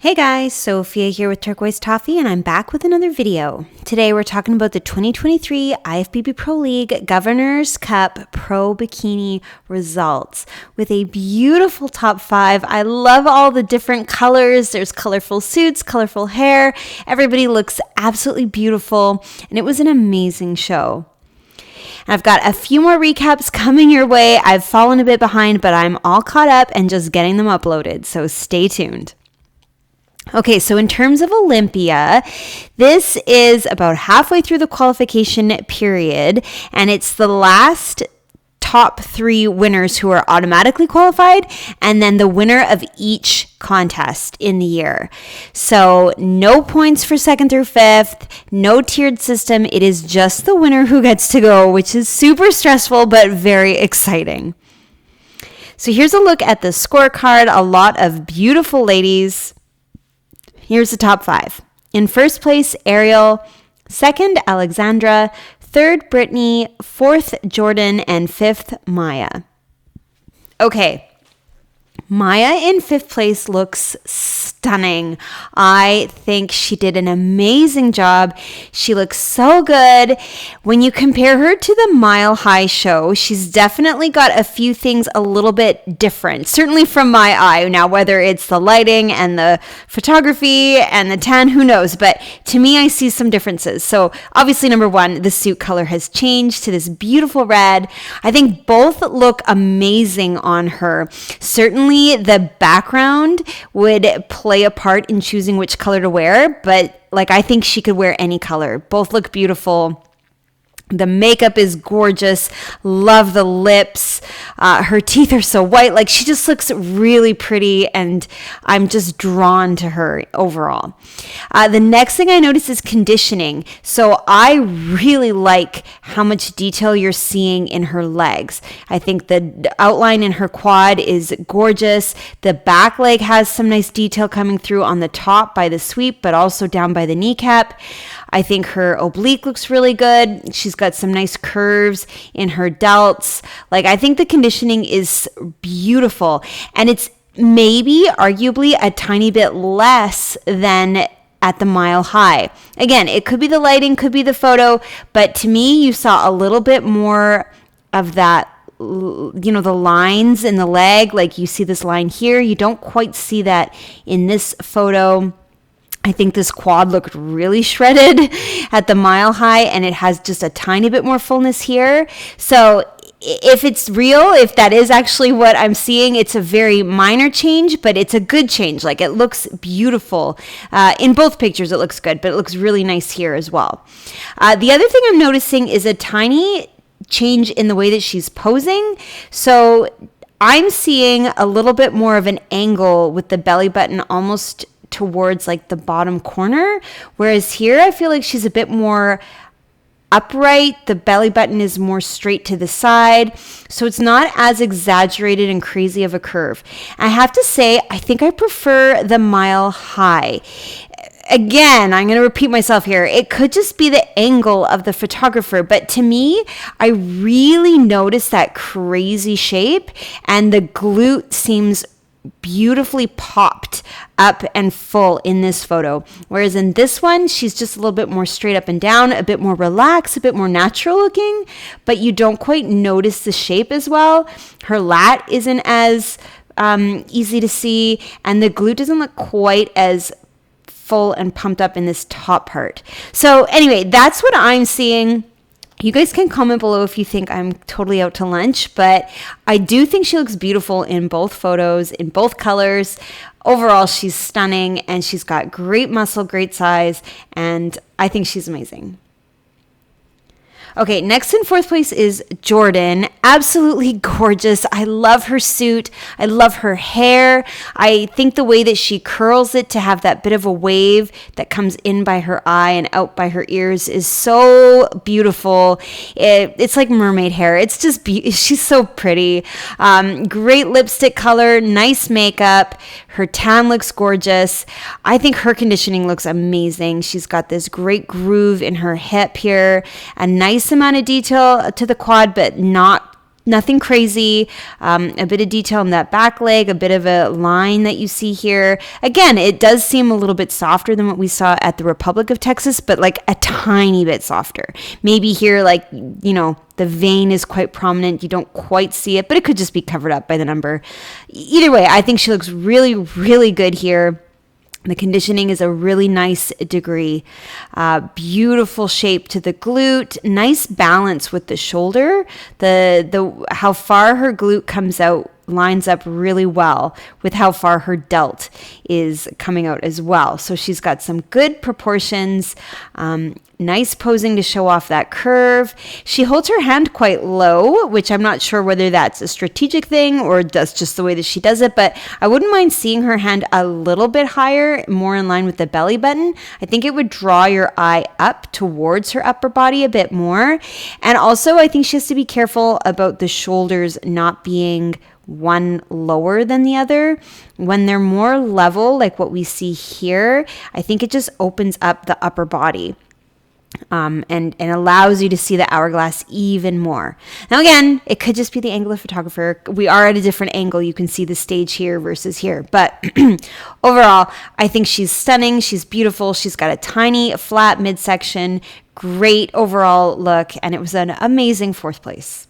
Hey guys, Sophia here with Turquoise Toffee, and I'm back with another video. Today we're talking about the 2023 IFBB Pro League Governor's Cup Pro Bikini results with a beautiful top 5. I love all the different colors. There's colorful suits, colorful hair. Everybody looks absolutely beautiful, and it was an amazing show. And I've got a few more recaps coming your way. I've fallen a bit behind, but I'm all caught up and just getting them uploaded, so stay tuned. Okay, so in terms of Olympia, this is about halfway through the qualification period, and it's the last top 3 winners who are automatically qualified, and then the winner of each contest in the year. So no points for 2nd through 5th, no tiered system. It is just the winner who gets to go, which is super stressful, but very exciting. So here's a look at the scorecard. A lot of beautiful ladies. Here's the top 5. In first place, Ariel. 2nd, Alexandra. 3rd, Brittany. 4th, Jordan. And 5th, Maya. Okay. Maya in 5th place looks stunning. I think she did an amazing job. She looks so good. When you compare her to the Mile High show, she's definitely got a few things a little bit different, certainly from my eye. Now, whether it's the lighting and the photography and the tan, who knows? But to me, I see some differences. So obviously, number 1, the suit color has changed to this beautiful red. I think both look amazing on her. Certainly, the background would play a part in choosing which color to wear, but I think she could wear any color. Both look beautiful. The makeup is gorgeous. Love the lips. Her teeth are so white. She just looks really pretty, and I'm just drawn to her overall. The next thing I notice is conditioning. So I really like how much detail you're seeing in her legs. I think the outline in her quad is gorgeous. The back leg has some nice detail coming through on the top by the sweep, but also down by the kneecap. I think her oblique looks really good. She's got some nice curves in her delts. I think the conditioning is beautiful. And it's maybe arguably a tiny bit less than at the Mile High. Again, it could be the lighting, could be the photo, but to me, you saw a little bit more of that, the lines in the leg. You see this line here. You don't quite see that in this photo. I think this quad looked really shredded at the Mile High, and it has just a tiny bit more fullness here. So if it's real, if that is actually what I'm seeing, it's a very minor change, but it's a good change. It looks beautiful. In both pictures, it looks good, but it looks really nice here as well. The other thing I'm noticing is a tiny change in the way that she's posing. So I'm seeing a little bit more of an angle with the belly button almost towards the bottom corner, whereas here I feel like she's a bit more upright. The belly button is more straight to the side, so it's not as exaggerated and crazy of a curve. I have to say, I think I prefer the Mile High. Again, I'm going to repeat myself here. It could just be the angle of the photographer, but to me, I really noticed that crazy shape, and the glute seems beautifully popped up and full in this photo, whereas in this one she's just a little bit more straight up and down, a bit more relaxed, a bit more natural looking, but you don't quite notice the shape as well. Her lat isn't as easy to see, and the glute doesn't look quite as full and pumped up in this top part. So anyway, that's what I'm seeing. You guys can comment below if you think I'm totally out to lunch, but I do think she looks beautiful in both photos, in both colors. Overall, she's stunning, and she's got great muscle, great size, and I think she's amazing. Okay, next in 4th place is Jordan. Absolutely gorgeous. I love her suit. I love her hair. I think the way that she curls it to have that bit of a wave that comes in by her eye and out by her ears is so beautiful. It's like mermaid hair. It's just she's so pretty. Great lipstick color, nice makeup. Her tan looks gorgeous. I think her conditioning looks amazing. She's got this great groove in her hip here, a nice amount of detail to the quad, but not Nothing crazy, a bit of detail in that back leg, a bit of a line that you see here. Again, it does seem a little bit softer than what we saw at the Republic of Texas, but like a tiny bit softer. Maybe here, like, the vein is quite prominent. You don't quite see it, but it could just be covered up by the number. Either way, I think she looks really, really good here. The conditioning is a really nice degree. Beautiful shape to the glute. Nice balance with the shoulder. The how far her glute comes out lines up really well with how far her delt is coming out as well. So she's got some good proportions. Nice posing to show off that curve. She holds her hand quite low, which I'm not sure whether that's a strategic thing or that's just the way that she does it, but I wouldn't mind seeing her hand a little bit higher, more in line with the belly button. I think it would draw your eye up towards her upper body a bit more. And also, I think she has to be careful about the shoulders not being one lower than the other. When they're more level, like what we see here, I think it just opens up the upper body. And allows you to see the hourglass even more. Now, again, it could just be the angle of photographer. We are at a different angle. You can see the stage here versus here. But overall, I think she's stunning. She's beautiful. She's got a tiny, flat midsection. Great overall look. And it was an amazing 4th place.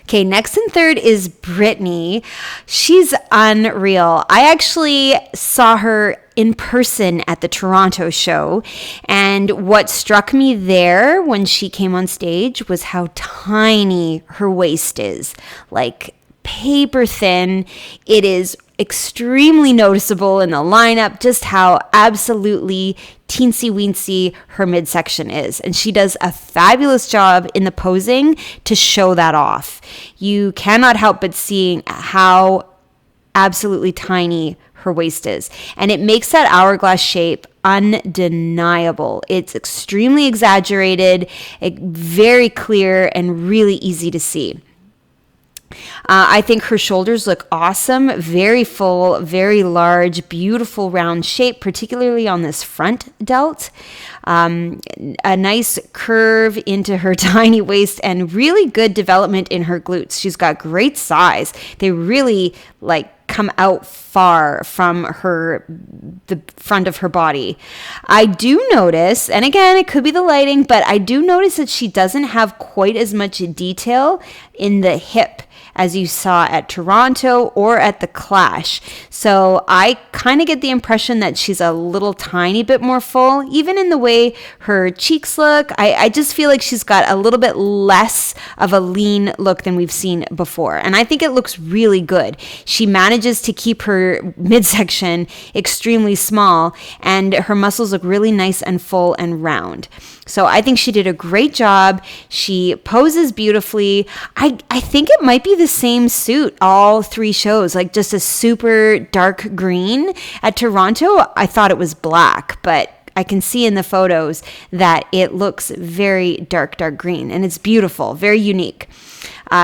Okay, next and third is Brittany. She's unreal. I actually saw her in person at the Toronto show, and what struck me there when she came on stage was how tiny her waist is. Like paper thin. It is extremely noticeable in the lineup just how absolutely teensy weensy her midsection is. And she does a fabulous job in the posing to show that off. You cannot help but seeing how absolutely tiny her waist is. And it makes that hourglass shape undeniable. It's extremely exaggerated, very clear, and really easy to see. I think her shoulders look awesome, very full, very large, beautiful round shape, particularly on this front delt. A nice curve into her tiny waist and really good development in her glutes. She's got great size. They really come out far from the front of her body. I do notice, and again, it could be the lighting, but I do notice that she doesn't have quite as much detail in the hip as you saw at Toronto or at the Clash. So I kind of get the impression that she's a little tiny bit more full, even in the way her cheeks look. I just feel like she's got a little bit less of a lean look than we've seen before. And I think it looks really good. She manages to keep her midsection extremely small, and her muscles look really nice and full and round. So I think she did a great job. She poses beautifully. I think it might be the same suit all 3 shows, like just a super dark green. At Toronto, I thought it was black, but I can see in the photos that it looks very dark green, and it's beautiful, very unique.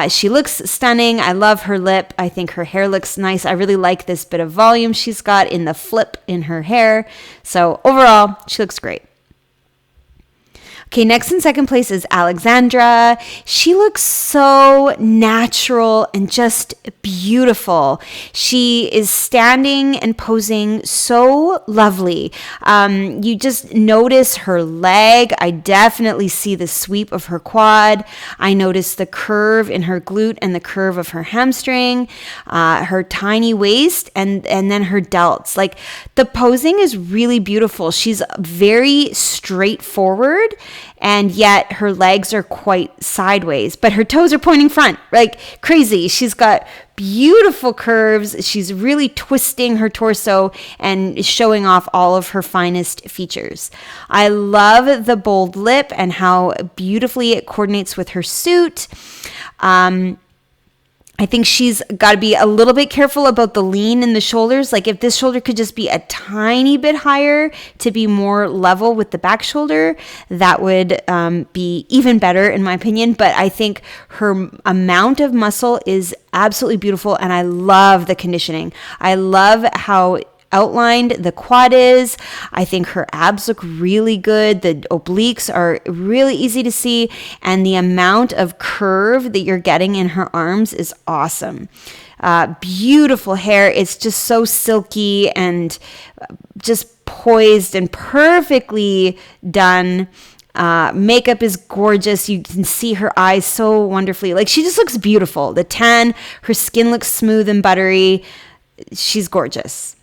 She looks stunning. I love her lip. I think her hair looks nice. I really like this bit of volume she's got in the flip in her hair. So overall, she looks great. Okay, next in second place is Alexandra. She looks so natural and just beautiful. She is standing and posing so lovely. You just notice her leg. I definitely see the sweep of her quad. I notice the curve in her glute and the curve of her hamstring, her tiny waist, and then her delts. Like, the posing is really beautiful. She's very straightforward, and yet her legs are quite sideways, but her toes are pointing front, like crazy. She's got beautiful curves. She's really twisting her torso and showing off all of her finest features. I love the bold lip and how beautifully it coordinates with her suit. I think she's got to be a little bit careful about the lean in the shoulders. Like, if this shoulder could just be a tiny bit higher to be more level with the back shoulder, that would be even better in my opinion. But I think her amount of muscle is absolutely beautiful, and I love the conditioning. I love how outlined the quad is. I think her abs look really good. The obliques are really easy to see, and the amount of curve that you're getting in her arms is awesome. Beautiful hair. It's just so silky and just poised and perfectly done. Makeup is gorgeous. You can see her eyes so wonderfully. Like, she just looks beautiful. The tan, her skin looks smooth and buttery. She's gorgeous.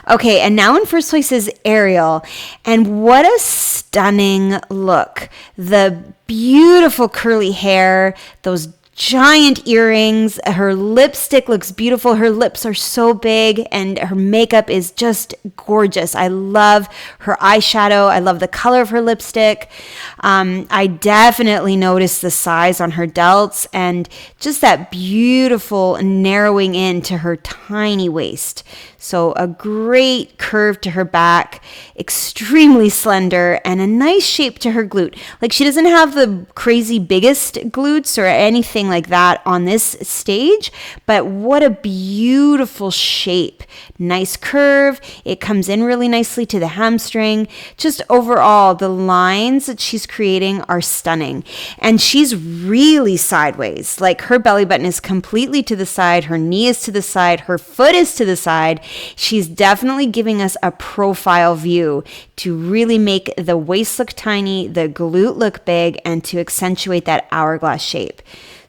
Okay, and now in first place is Ariel. And what a stunning look. The beautiful curly hair, those giant earrings, her lipstick looks beautiful. Her lips are so big and her makeup is just gorgeous. I love her eyeshadow. I love the color of her lipstick. I definitely noticed the size on her delts and just that beautiful narrowing in to her tiny waist. So a great curve to her back, extremely slender, and a nice shape to her glute. Like, she doesn't have the crazy biggest glutes or anything like that on this stage, but what a beautiful shape. Nice curve. It comes in really nicely to the hamstring. Just overall, the lines that she's creating are stunning. And she's really sideways. Like, her belly button is completely to the side. Her knee is to the side. Her foot is to the side. She's definitely giving us a profile view to really make the waist look tiny, the glute look big, and to accentuate that hourglass shape.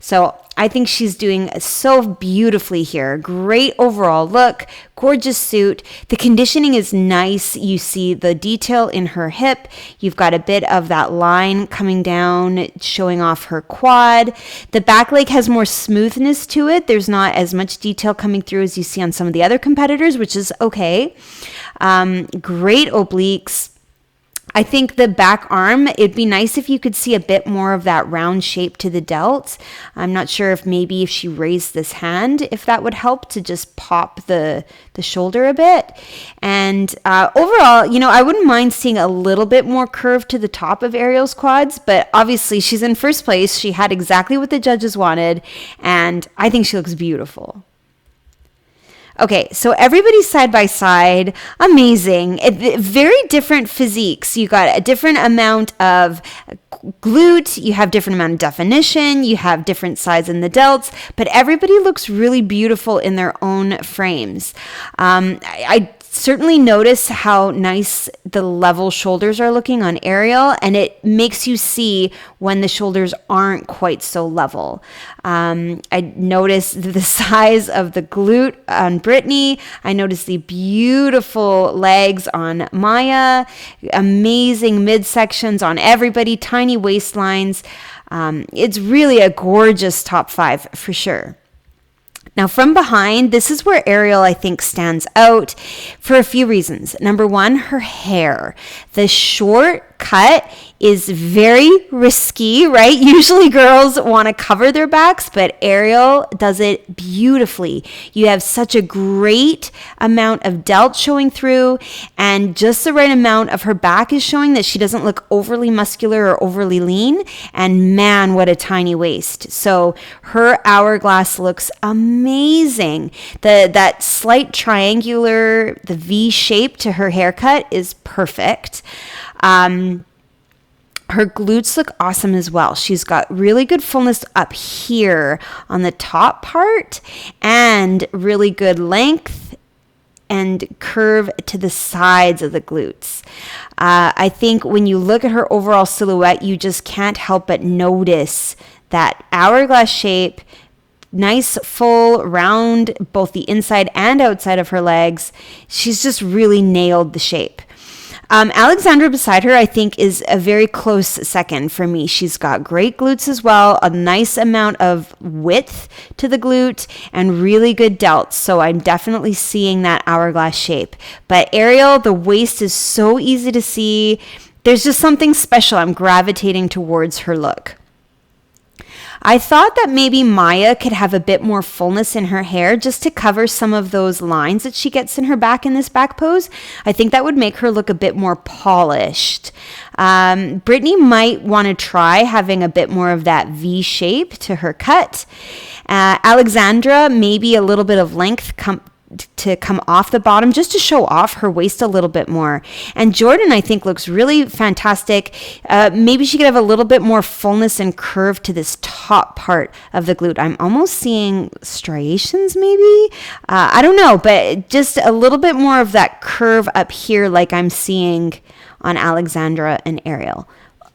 So I think she's doing so beautifully here. Great overall look, gorgeous suit. The conditioning is nice. You see the detail in her hip. You've got a bit of that line coming down, showing off her quad. The back leg has more smoothness to it. There's not as much detail coming through as you see on some of the other competitors, which is okay. Great obliques. I think the back arm, it'd be nice if you could see a bit more of that round shape to the delts. I'm not sure if maybe if she raised this hand, if that would help to just pop the shoulder a bit. And overall, I wouldn't mind seeing a little bit more curve to the top of Ariel's quads, but obviously she's in first place. She had exactly what the judges wanted, and I think she looks beautiful. Okay, so everybody's side by side, amazing. Very different physiques. You got a different amount of glute, you have different amount of definition, you have different size in the delts, but everybody looks really beautiful in their own frames. I certainly notice how nice the level shoulders are looking on Ariel, and it makes you see when the shoulders aren't quite so level. I noticed the size of the glute on Brittany. I noticed the beautiful legs on Maya, amazing midsections on everybody, tiny waistlines. It's really a gorgeous top 5 for sure. Now, from behind, this is where Ariel, I think, stands out for a few reasons. Number one, her hair. The short cut is very risky, right? Usually girls want to cover their backs, but Ariel does it beautifully. You have such a great amount of delt showing through, and just the right amount of her back is showing that she doesn't look overly muscular or overly lean. And man, what a tiny waist. So her hourglass looks amazing. That slight triangular, the V shape to her haircut is perfect. Her glutes look awesome as well. She's got really good fullness up here on the top part and really good length and curve to the sides of the glutes. I think when you look at her overall silhouette, you just can't help but notice that hourglass shape, nice, full, round, both the inside and outside of her legs. She's just really nailed the shape. Alexandra beside her, I think, is a very close second for me. She's got great glutes as well, a nice amount of width to the glute, and really good delts. So I'm definitely seeing that hourglass shape. But Ariel, the waist is so easy to see. There's just something special. I'm gravitating towards her look. I thought that maybe Maya could have a bit more fullness in her hair just to cover some of those lines that she gets in her back in this back pose. I think that would make her look a bit more polished. Brittany might want to try having a bit more of that V shape to her cut. Alexandra, maybe a little bit of length to come off the bottom just to show off her waist a little bit more. And Jordan, I think, looks really fantastic. Maybe she could have a little bit more fullness and curve to this top part of the glute. I'm almost seeing striations maybe. I don't know, but just a little bit more of that curve up here like I'm seeing on Alexandra and Ariel.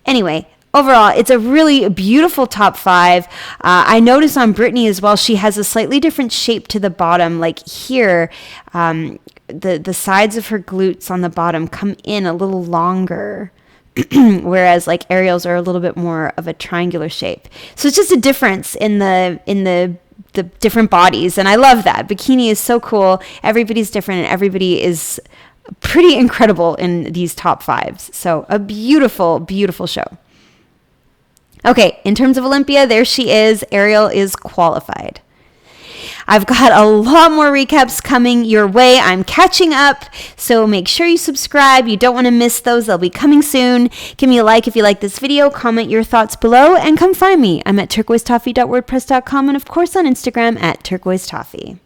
Anyway, overall, it's a really beautiful top 5. I noticed on Brittany as well, she has a slightly different shape to the bottom. Like here, the sides of her glutes on the bottom come in a little longer, whereas like Ariel's are a little bit more of a triangular shape. So it's just a difference in the different bodies, and I love that. Bikini is so cool. Everybody's different, and everybody is pretty incredible in these top 5s. So a beautiful, beautiful show. Okay, in terms of Olympia, there she is. Ariel is qualified. I've got a lot more recaps coming your way. I'm catching up, so make sure you subscribe. You don't want to miss those. They'll be coming soon. Give me a like if you like this video. Comment your thoughts below, and come find me. I'm at turquoisetoffee.wordpress.com, and of course on Instagram at turquoisetoffee.